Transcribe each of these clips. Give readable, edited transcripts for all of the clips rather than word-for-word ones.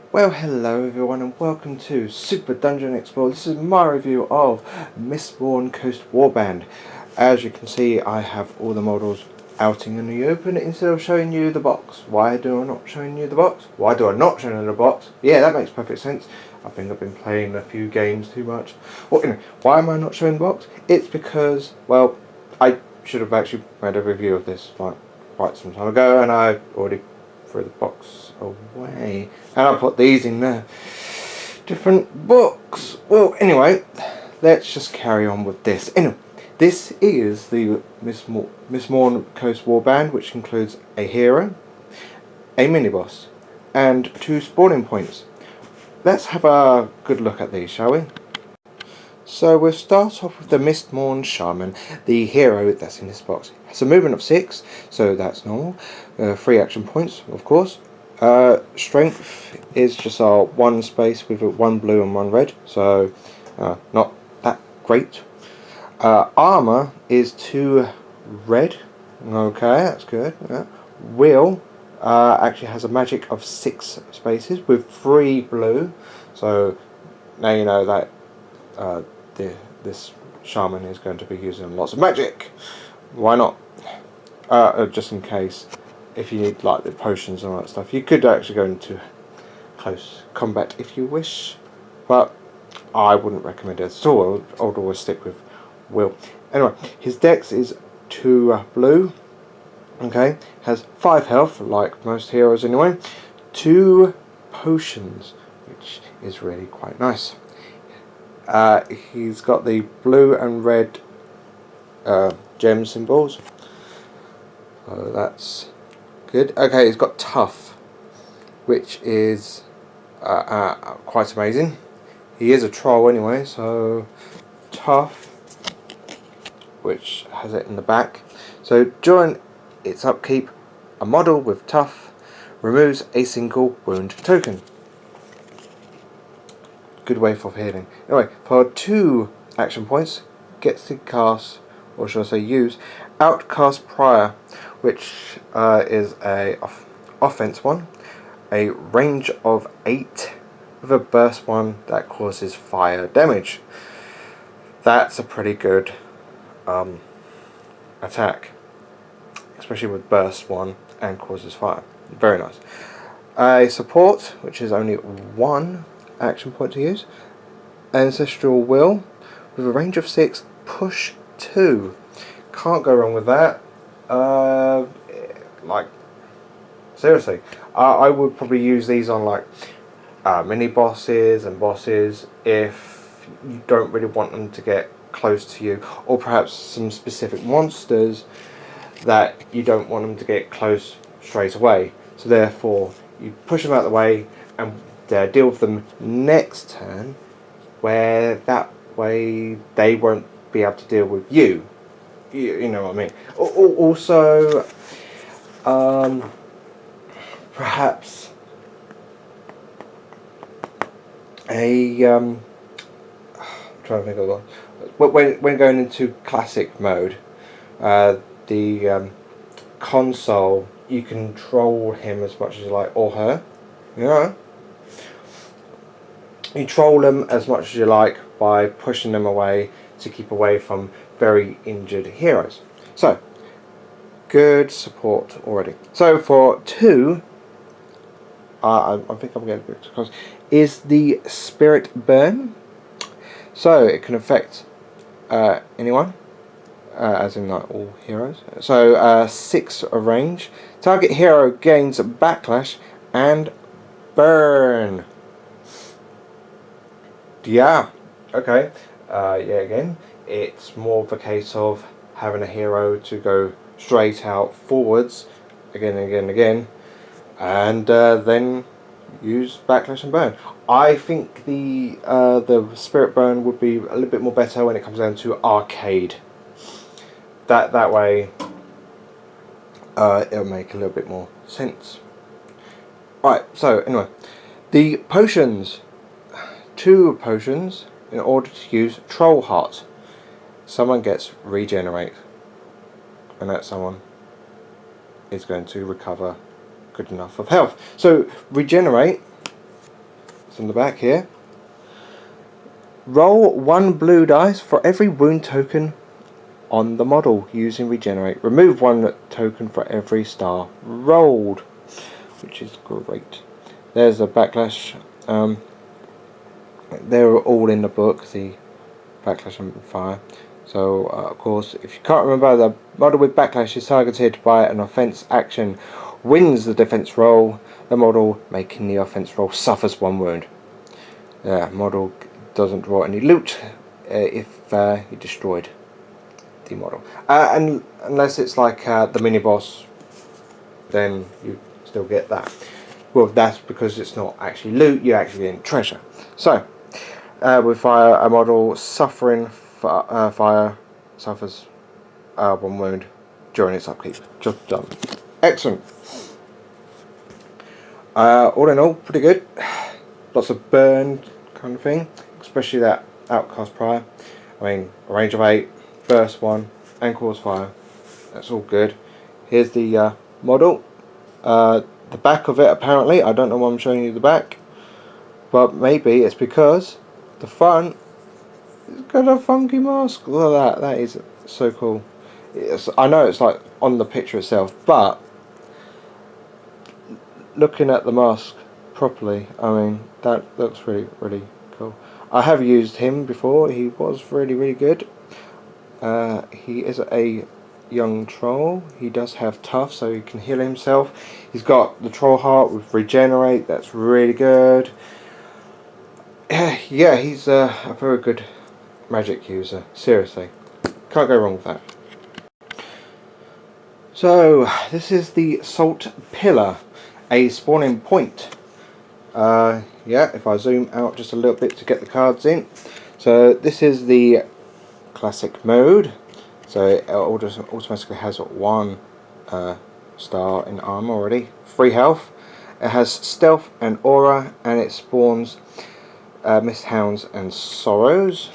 Well, hello everyone and welcome to Super Dungeon Explorer. This is my review of Mistborn Warband. As you can see, I have all the models outing in the open instead of showing you the box. Why do I not showing you the box? Why do I not show you the box? Yeah, that makes perfect sense. I think I've been playing a few games too much. Well, anyway, why am I not showing the box? It's because, well, I should have actually made a review of this like quite some time ago, and I already threw the box away, and I put these in there. Different books. Well, anyway, let's just carry on with this. Anyway, this is the Mistmourn Warband, which includes a hero, a mini-boss, and 2 spawning points. Let's have a good look at these, shall we? So we'll start off with the Mistborn Shaman, the hero that's in this box. It's a movement of 6, so that's normal. 3 action points, of course. Strength is just our 1 space with 1 blue and 1 red, so not that great. Armor is 2 red. Okay, that's good. Will actually has a magic of 6 spaces with 3 blue, so now you know that this shaman is going to be using lots of magic. Why not? Just in case, if you need like the potions and all that stuff, you could actually go into close combat if you wish, but I wouldn't recommend it at all. I would always stick with Will. Anyway, his dex is 2 blue. Okay, has 5 health, like most heroes anyway. 2 potions, which is really quite nice. He's got the blue and red gem symbols, so that's good. Okay, he's got tough, which is quite amazing. He is a troll anyway, so tough, which has it in the back. So during its upkeep, a model with tough removes a single wound token. Good way for healing. Anyway, for 2 action points, gets to cast, or should I say use, Outcast Prior, which is a offense one, a range of 8 with a burst one that causes fire damage. That's a pretty good attack, especially with burst one and causes fire. Very nice. A support, which is only 1 action point to use. Ancestral Will with a range of 6, push 2. Can't go wrong with that. Like seriously, I would probably use these on like mini bosses and bosses if you don't really want them to get close to you, or perhaps some specific monsters that you don't want them to get close straight away. So therefore, you push them out of the way and deal with them next turn, where that way they won't be able to deal with you. You know what I mean. Also, perhaps a I'm trying to think of one. When going into classic mode, the console, you can troll him as much as you like, or her. You know. You troll them as much as you like by pushing them away to keep away from very injured heroes. So, good support already. So for 2, I think I'm getting a bit close, is the Spirit Burn. So it can affect anyone, as in like all heroes. So 6 range. Target hero gains backlash and burn. Yeah, okay. Yeah, again, it's more of a case of having a hero to go straight out forwards again and again and again, and then use backlash and burn. I think the Spirit Burn would be a little bit more better when it comes down to arcade. That way it'll make a little bit more sense. Right, so anyway, the potions. 2 potions in order to use Troll Heart. Someone gets regenerate, and that someone is going to recover good enough of health. So regenerate It's on the back here. Roll 1 blue dice for every wound token on the model using regenerate. Remove 1 token for every star rolled, which is great. There's a backlash. They're all in the book, the backlash and fire. So of course, if you can't remember, the model with backlash is targeted by an offense action, wins the defense roll. The model making the offense roll suffers 1 wound. The model doesn't draw any loot if you destroyed the model, and unless it's like the mini boss, then you still get that. Well, that's because it's not actually loot, you're actually getting treasure. So with fire, a model suffering fire suffers 1 wound during its upkeep. Just done. Excellent. All in all, pretty good. Lots of burn kind of thing, especially that outcast prior. I mean, a range of 8, burst 1, and cause fire. That's all good. Here's the model. The back of it, apparently, I don't know why I'm showing you the back, but maybe it's because the front has got a funky mask. Look at that. That is so cool. I know it's like on the picture itself, but looking at the mask properly, I mean, that looks really, really cool. I have used him before. He was really, really good. He is a young troll. He does have tough, so he can heal himself. He's got the troll heart with regenerate. That's really good. Yeah, he's a very good magic user. Seriously, can't go wrong with that. So this is the Salt Pillar, a spawning point. Yeah, if I zoom out just a little bit to get the cards in. So this is the classic mode. So it automatically has 1 star in armor already. 3 health. It has stealth and aura, and it spawns mist hounds and sorrows.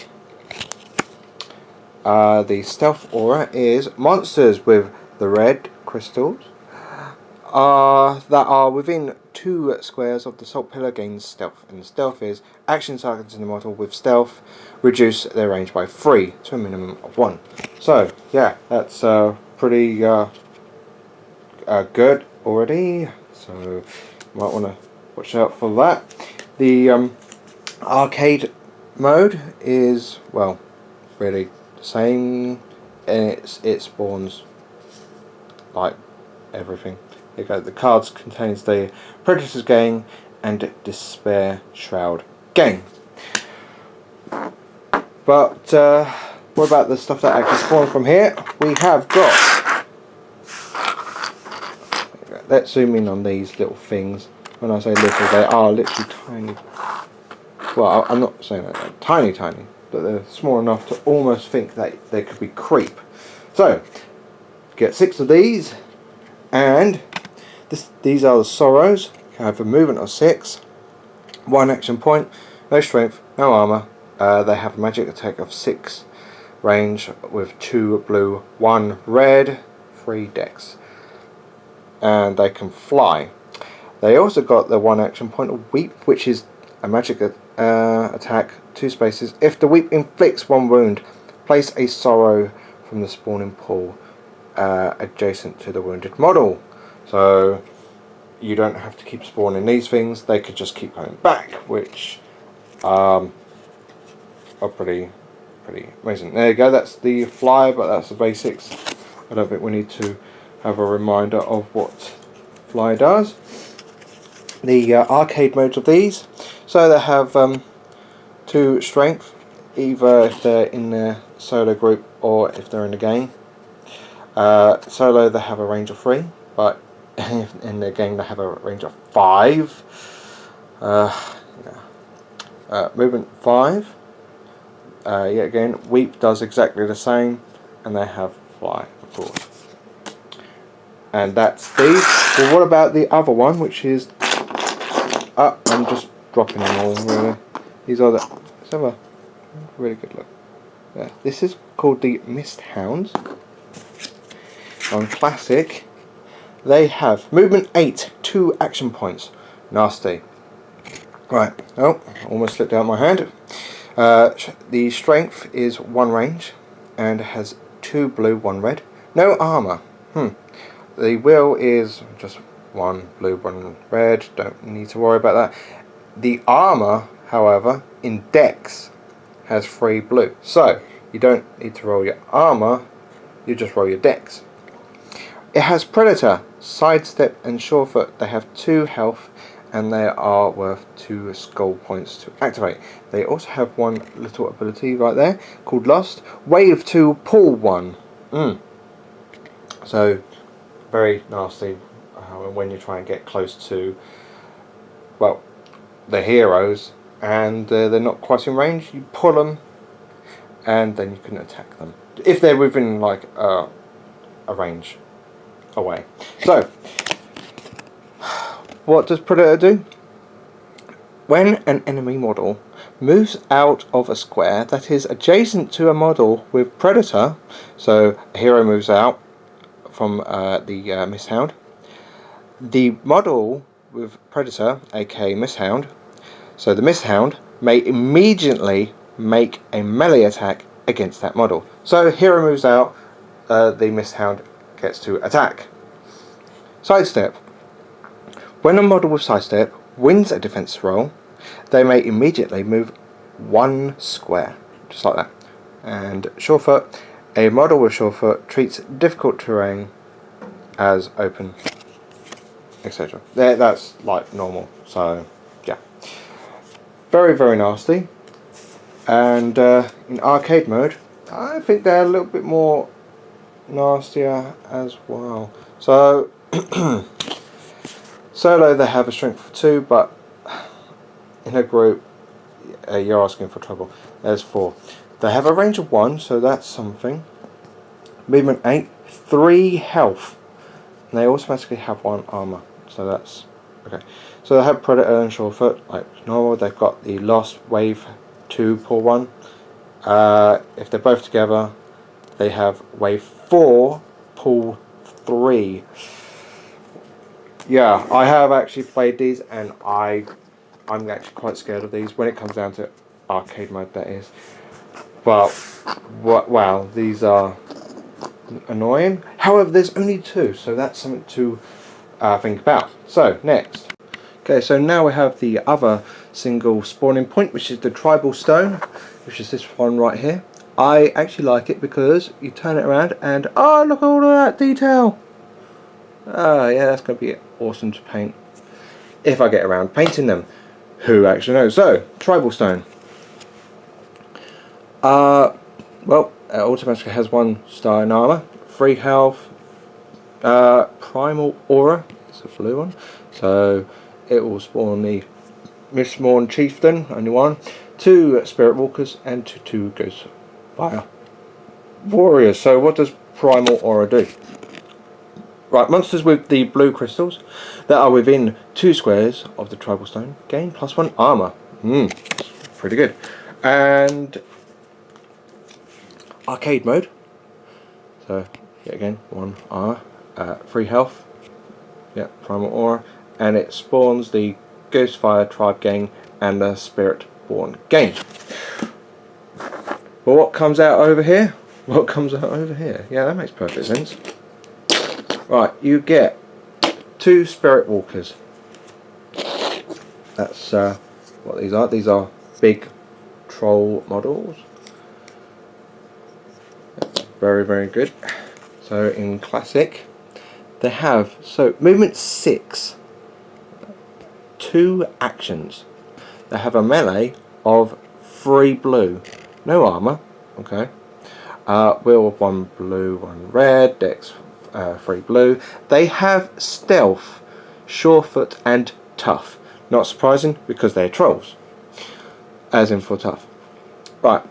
The stealth aura is monsters with the red crystals that are within 2 squares of the Salt Pillar gains stealth, and stealth is action targets in the model with stealth reduce their range by 3 to a minimum of 1. So yeah, that's pretty good already, so you might want to watch out for that. The arcade mode is, well, really the same, and it spawns like everything. Here you go. The cards contains the Predator's Gang and Despair Shroud Gang. But what about the stuff that actually spawns from here? We have got... Let's zoom in on these little things. When I say little, they are literally tiny. Well, I'm not saying that they're tiny, but they're small enough to almost think that they could be creep. So, get 6 of these, and these are the sorrows. You have a movement of 6, 1 action point, no strength, no armor. They have a magic attack of 6 range with 2 blue, 1 red, 3 dex, and they can fly. They also got the 1 action point of weep, which is a magic attack, 2 spaces. If the weep inflicts 1 wound, place a sorrow from the spawning pool adjacent to the wounded model. So you don't have to keep spawning these things, they could just keep going back, which are pretty amazing. There you go, that's the fly, but that's the basics. I don't think we need to have a reminder of what fly does. The arcade modes of these, so they have 2 strength, either if they're in their solo group or if they're in a game. Solo they have a range of 3, but in their game they have a range of 5. Movement 5. Yet again, weep does exactly the same, and they have fly, of course. And that's these. Well, what about the other one, which is... I'm just dropping them all, really. These are the... Let's have a really good look. Yeah, this is called the Mist Hounds. On Classic, they have movement 8, 2 action points. Nasty. Right, oh, almost slipped out my hand. The strength is 1 range and has 2 blue, 1 red. No armour. The will is just 1 blue, 1 red. Don't need to worry about that. The armour, however, in Dex has 3 blue. So, you don't need to roll your armour, you just roll your Dex. It has Predator, Sidestep and Surefoot. They have 2 health and they are worth 2 skull points to activate. They also have 1 little ability right there called Lost. Wave 2, Pull 1. So, very nasty when you try and get close to, well, the heroes and they're not quite in range. You pull them and then you can attack them if they're within like a range away. So, what does Predator do? When an enemy model moves out of a square that is adjacent to a model with Predator, so a hero moves out from the Misthound, the model with Predator, aka Misthound, so the Misthound may immediately make a melee attack against that model. So hero moves out, the Misthound gets to attack. Sidestep. When a model with Sidestep wins a defense roll, they may immediately move 1 square, just like that. And Surefoot. A model with Surefoot treats difficult terrain as open, etc. That's like normal, so yeah. Very, very nasty. And in arcade mode, I think they're a little bit more nastier as well. So, solo they have a strength of 2, but in a group, you're asking for trouble. There's 4. They have a range of 1, so that's something. Movement 8, 3 health. And they automatically have 1 armour, so that's okay. So they have Predator and Surefoot like normal. They've got the Lost Wave 2 Pull 1. If they're both together, they have Wave 4 Pull 3. Yeah, I have actually played these, and I'm actually quite scared of these when it comes down to arcade mode, that is. But wow, these are annoying. However, there's only 2, so that's something to think about. So next, okay, so now we have the other single spawning point, which is the tribal stone, which is this one right here. I actually like it because you turn it around and oh, look at all of that detail. Yeah, that's going to be awesome to paint if I get around painting them. Who actually knows? So, tribal stone. Well, it automatically has 1 star in armor, 3 health, primal aura. It's a blue one, so it will spawn the Mistmourn Chieftain, only 1, 2 spirit walkers, and 2 ghost fire warriors. So, what does primal aura do? Right, monsters with the blue crystals that are within 2 squares of the tribal stone gain +1 armor. Pretty good. And arcade mode. So yet again, 1 armor, 3 health. Yeah, primal aura, and it spawns the Ghostfire Tribe Gang and the Spiritborn Gang. Well, what comes out over here? What comes out over here? Yeah, that makes perfect sense. Right, you get 2 Spirit Walkers. That's what these are. These are big troll models. Very, very good. So in classic, they have movement 6. 2 actions. They have a melee of 3 blue, no armor. Okay. Will of 1 blue, 1 red. Dex 3 blue. They have stealth, surefoot, and tough. Not surprising because they're trolls, as in for tough. Right.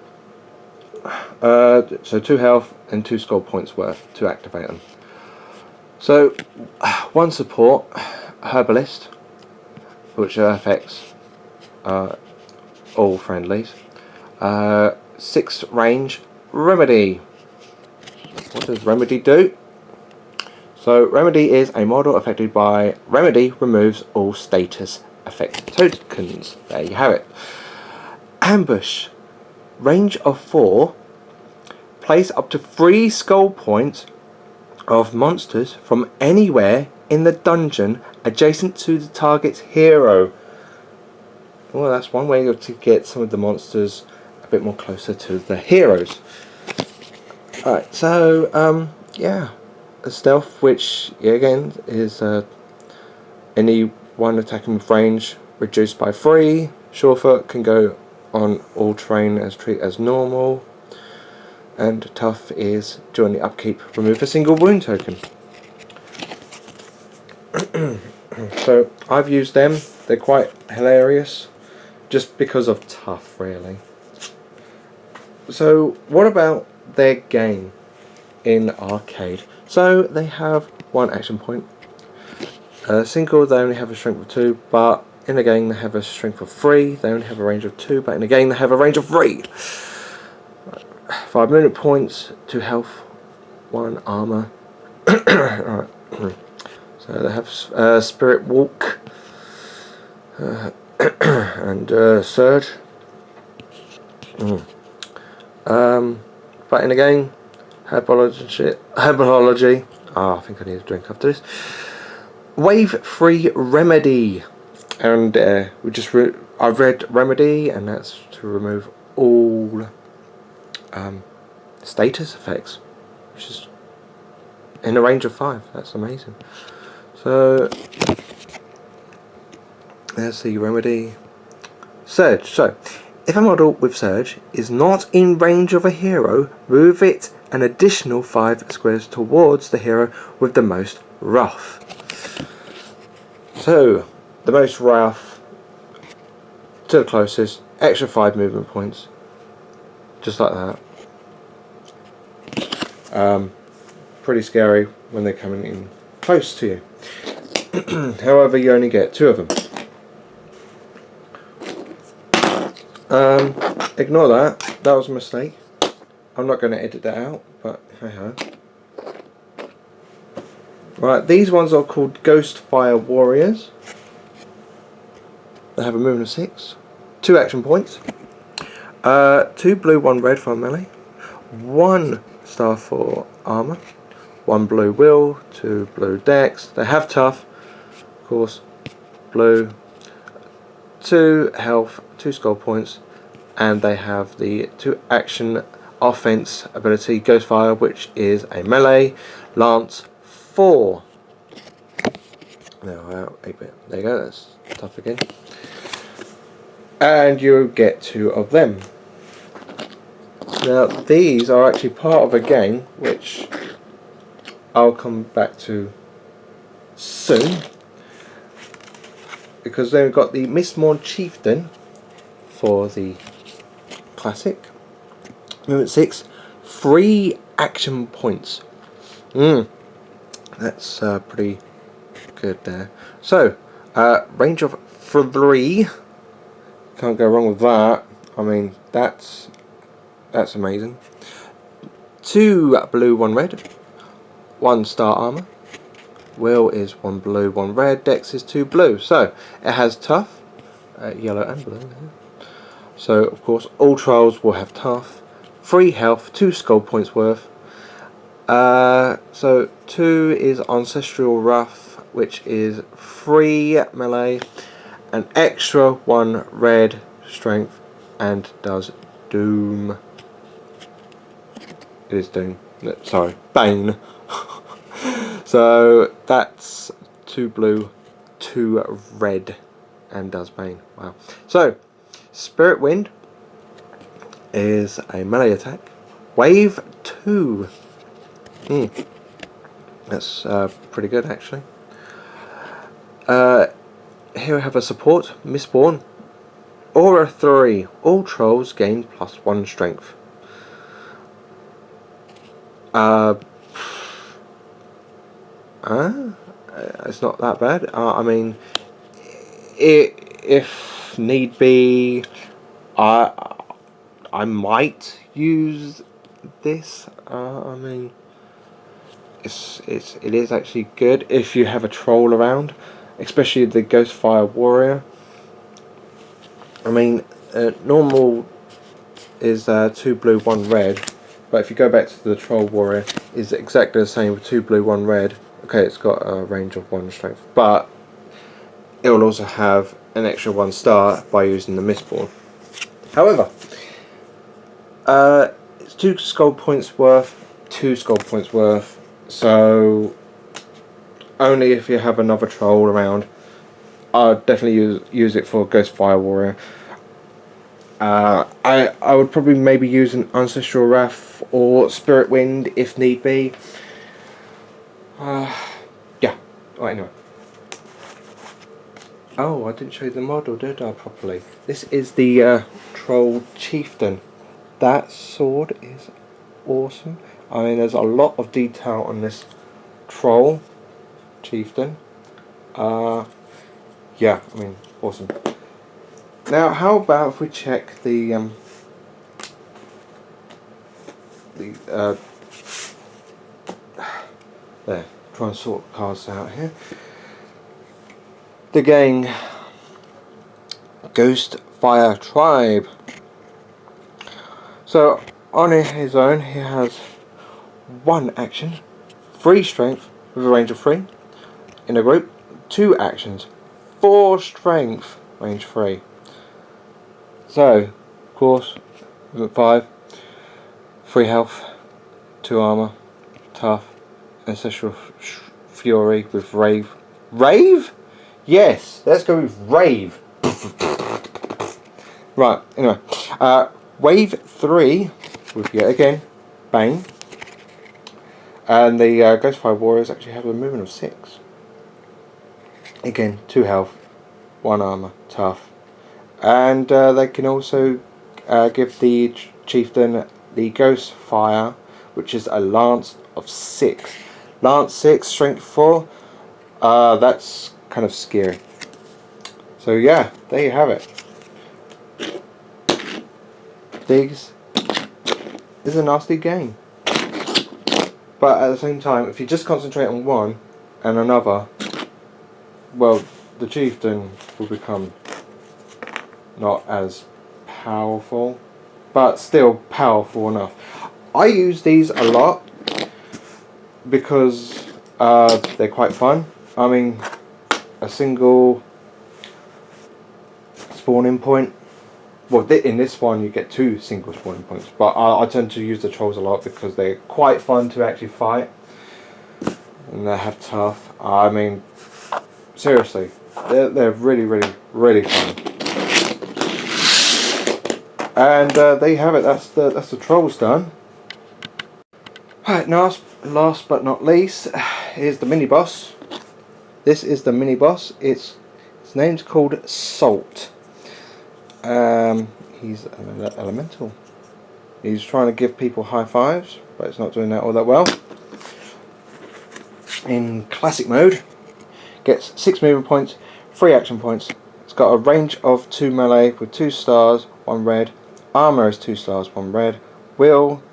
So 2 health and 2 skull points worth to activate them. So 1 support, herbalist, which affects all friendlies. 6 range, remedy. What does remedy do? So remedy is a model affected by remedy removes all status effect tokens. There you have it. Ambush. Range of 4. Place up to 3 skull points of monsters from anywhere in the dungeon adjacent to the target's hero. Well, that's one way to get some of the monsters a bit more closer to the heroes. Alright, so, yeah. A stealth, which, yeah, again, is anyone attacking with range reduced by 3. Surefoot can go on all terrain as normal. And tough is during the upkeep, remove a single wound token. So I've used them. They're quite hilarious, just because of tough, really. So what about their game in arcade? So they have 1 action point. Single, they only have a strength of 2, but in the game they have a strength of 3. They only have a range of 2, but in the game they have a range of 3. 5 movement points, 2 health, 1 armor. Right. So they have Spirit Walk and Surge. But in the game, Herbology. I think I need a drink after this. Wave 3 Remedy, and I read Remedy, and that's to remove all status effects, which is in a range of 5. That's amazing. So there's the Remedy. Surge. So if a model with Surge is not in range of a hero, move it an additional 5 squares towards the hero with the most rough. So the most rough to the closest, extra 5 movement points, just like that. Pretty scary when they're coming in close to you. However, you only get 2 of them. Ignore that. That was a mistake. I'm not going to edit that out, but hey ho. Right, these ones are called Ghostfire Warriors. They have a movement of 6, 2 action points, 2 blue, 1 red for melee, 1 star for armor, 1 blue will, 2 blue dex. They have tough, of course, blue, 2 health, 2 skull points, and they have the 2 action offense ability Ghostfire, which is a melee, lance 4. Now, 8-bit. There you go, that's tough again. And you get 2 of them. Now, these are actually part of a game which I'll come back to soon, because then we've got the Mistmourn Chieftain for the classic. Movement 6, 3 action points. That's pretty good there. So, range of 3. Can't go wrong with that. I mean, that's amazing. 2 blue, 1 red. 1 star armor. Will is 1 blue, 1 red. Dex is 2 blue. So, it has tough, yellow and blue. So, of course, all trolls will have tough. 3 health, 2 skull points worth. So 2 is Ancestral Rough, which is 3 melee, an extra 1 red strength, and does Doom. It is Doom. Sorry, Bane. So that's 2 blue, 2 red, and does Bane. Wow. So Spirit Wind is a melee attack. Wave 2. That's pretty good, actually. Here we have a support, Mistborn. Aura 3. All trolls gain +1 strength. It's not that bad. I mean, if need be, I might use this. I mean, it is actually good if you have a troll around, especially the Ghostfire Warrior. I mean, normal is 2 blue, 1 red, but if you go back to the Troll Warrior, it's exactly the same with 2 blue, 1 red. Okay, it's got a range of 1 strength, but it will also have an extra 1 star by using the Mistborn. However, it's 2 skull points worth, 2 skull points worth, so only if you have another troll around. I'd definitely use it for Ghost Fire Warrior. I would probably maybe use an Ancestral Wrath or Spirit Wind if need be. Yeah. Right, anyway. Oh, I didn't show you the model, did I, properly? This is the Troll Chieftain. That sword is awesome. I mean, there's a lot of detail on this Troll Chieftain. Yeah, I mean, awesome. Now, how about if we check the there, try and sort the cards out here. The gang Ghost Fire Tribe. So on his own, he has 1 action, 3 strength with a range of 3. In a group, 2 actions, 4 strength, range 3. So, of course, 5, 3 health, 2 armor, tough, ancestral fury with rave. Rave? Yes, let's go with rave. Right, anyway, wave 3 with yet again Bane, and the Ghostfire Warriors actually have a movement of 6. Again, 2 health, 1 armor, tough, and they can also give the Chieftain the Ghost Fire, which is a lance of 6. Lance 6, strength 4. That's kind of scary. So yeah, there you have it. This is a nasty game, but at the same time, if you just concentrate on one and another, well, the Chieftain will become not as powerful, but still powerful enough. I use these a lot because they're quite fun. I mean, a single spawning point. Well, in this one you get 2 single spawning points, but I tend to use the trolls a lot because they're quite fun to actually fight, and they have tough. I mean, seriously, they're really fun. And there you have it. That's the trolls done. Right, last but not least, here's the mini boss. This is the mini boss. His name's called Salt. He's an elemental. He's trying to give people high fives, but it's not doing that all that well. In classic mode, gets 6 movement points, 3 action points. It's got a range of 2 melee with 2 stars, 1 red. Armor is 2 stars, 1 red. Will,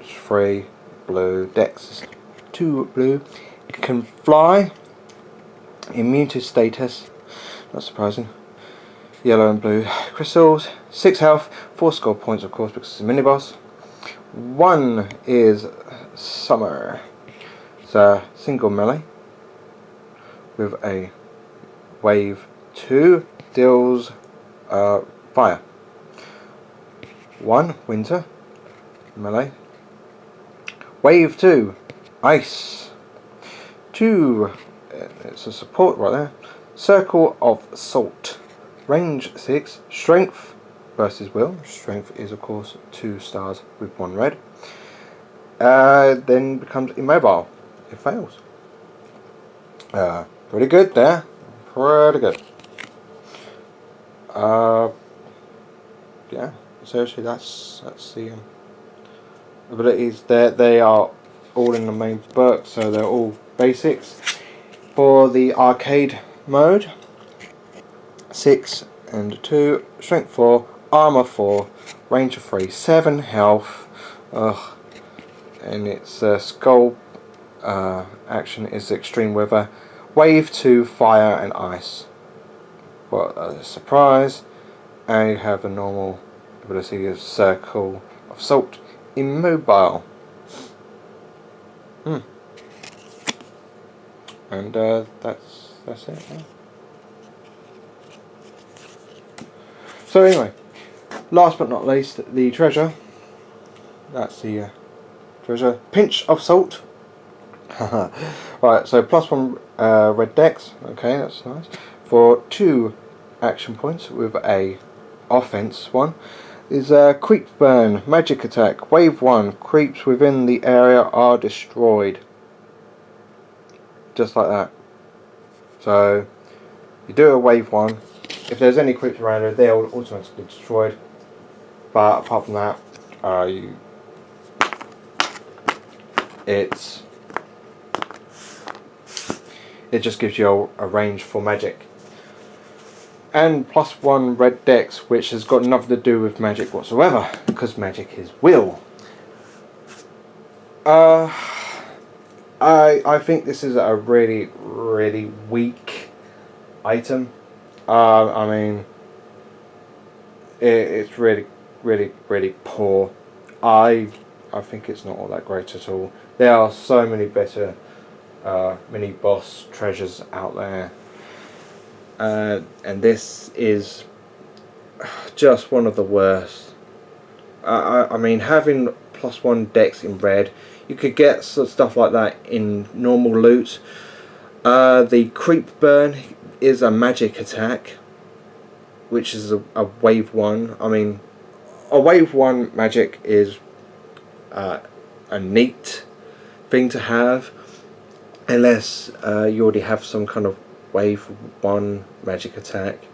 3 blue. Dex is 2 blue. It can fly. Immune to status. Not surprising. Yellow and blue crystals. 6 health, 4 score points, of course, because it's a mini boss. 1 is summer. It's a single melee with a wave 2 deals fire. 1 winter melee. Wave 2 ice. 2 it's a support right there. Circle of salt. Range 6, strength versus will. Strength is of course 2 stars with 1 red. Then becomes immobile. It fails. Pretty good there. Pretty good. Yeah. Seriously, that's the abilities. They are all in the main book, so they're all basics. For the arcade mode, 6 and 2, strength 4, armor 4, range of 3, 7 health. And its skull action is extreme weather, wave 2, fire and ice. What a surprise. And you have the normal ability of Circle of Salt Immobile. And that's it. Yeah. So anyway, last but not least, the treasure. That's the treasure. Pinch of Salt. Right, so +1 red dex. Okay, that's nice. For 2 action points with a offense one. Is Creep Burn, magic attack. Wave 1, creeps within the area are destroyed. Just like that. So you do a wave 1. If there's any creeps around it, they're automatically destroyed. But apart from that, it just gives you a range for magic. And +1 red dex, which has got nothing to do with magic whatsoever, because magic is will. I think this is a really, really weak item. I mean, it's really, really, really poor. I think it's not all that great at all. There are so many better mini boss treasures out there. And this is just one of the worst. I mean, having +1 dex in red, you could get stuff like that in normal loot. The Creep Burn is a magic attack, which is a wave 1. I mean, a wave 1 magic is a neat thing to have, unless you already have some kind of wave 1 magic attack,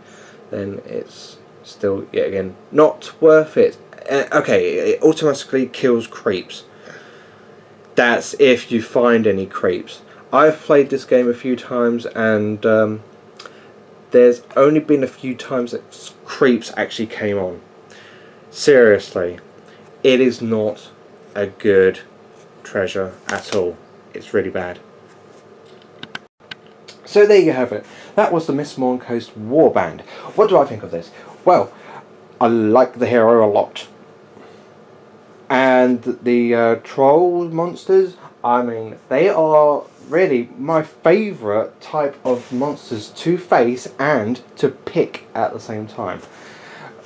then it's still, yet again, not worth it. Okay, it automatically kills creeps. That's if you find any creeps. I've played this game a few times, and there's only been a few times that creeps actually came on. Seriously, it is not a good treasure at all. It's really bad. So there you have it. That was the Mistmourn Coast Warband. What do I think of this? Well, I like the hero a lot. And the troll monsters, I mean, they are really my favourite type of monsters to face and to pick at the same time.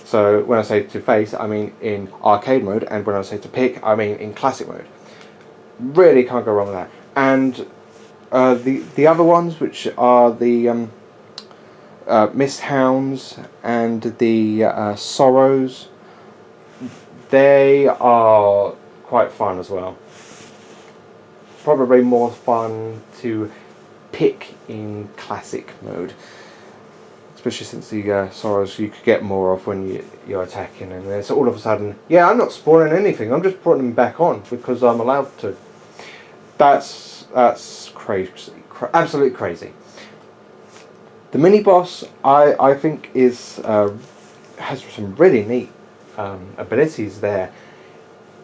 So when I say to face, I mean in arcade mode, and when I say to pick, I mean in classic mode. Really can't go wrong with that. And the other ones, which are the Mist Hounds and the Sorrows, they are quite fun as well. Probably more fun to pick in classic mode, especially since the Sorrows you could get more of when you're attacking, and then so all of a sudden, yeah, I'm not spawning anything, I'm just putting them back on because I'm allowed to. That's crazy, absolutely crazy. The mini boss, I think, has some really neat abilities there,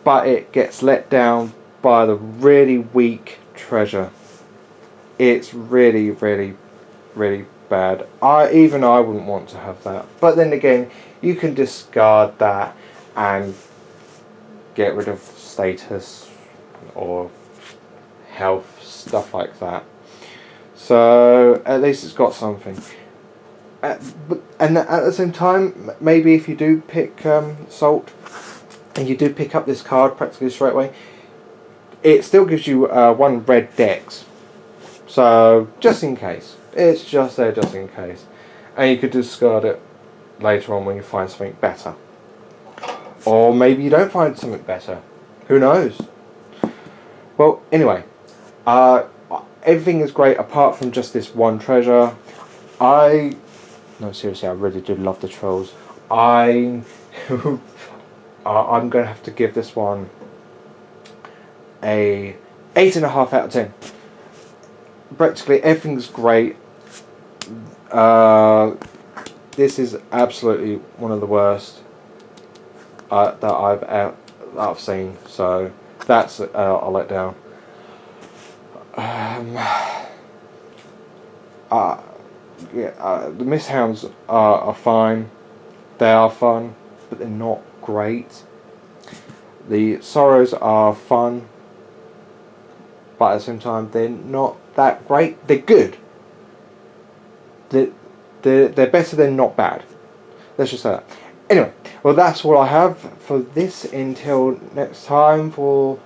but it gets let down by the really weak treasure. It's really, really, really bad. Even I wouldn't want to have that. But then again, you can discard that and get rid of status or health, stuff like that. So at least it's got something. And at the same time, maybe if you do pick Salt, and you do pick up this card practically straight away, it still gives you 1 red dex. So just in case, it's just there just in case, and you could discard it later on when you find something better, or maybe you don't find something better. Who knows? Well, anyway, everything is great apart from just this one treasure. No, seriously, I really do love the trolls. I'm going to have to give this one a 8.5 out of 10. Practically everything's great. This is absolutely one of the worst that I've seen. So that's a letdown. the Mist Hounds are fine. They are fun, but they're not great. The Sorrows are fun, but at the same time they're not that great. They're good. They're better than not bad. Let's just say that. Anyway, well that's all I have for this until next time for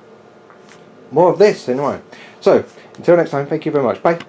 more of this anyway. So, until next time, thank you very much. Bye.